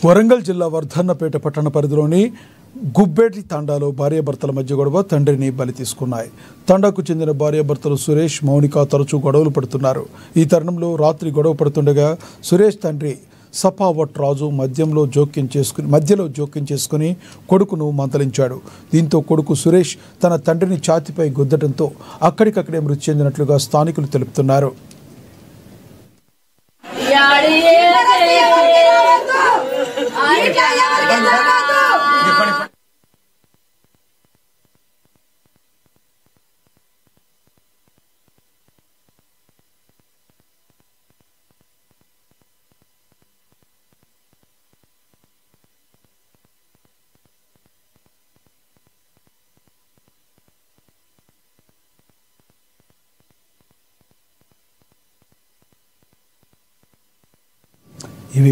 వరంగల్ జిల్లా వర్ధన్నపేట పట్టణ పరిధిలోని గుబ్బేటి తండాలో భార్యాభర్తల మధ్య గొడవ తండ్రిని బలి తీసుకున్నాయి. తండాకు చెందిన భార్యాభర్తలు సురేష్, మౌనిక తరచూ గొడవలు పడుతున్నారు. ఈ తరుణంలో రాత్రి గొడవ పడుతుండగా సురేష్ తండ్రి సపావట్ రాజు మధ్యలో జోక్యం చేసుకుని కొడుకును మందలించాడు. దీంతో కొడుకు సురేష్ తన తండ్రిని ఛాతీపై గుద్దడంతో అక్కడికక్కడే మృతి చెందినట్లుగా స్థానికులు తెలుపుతున్నారు. ఇవి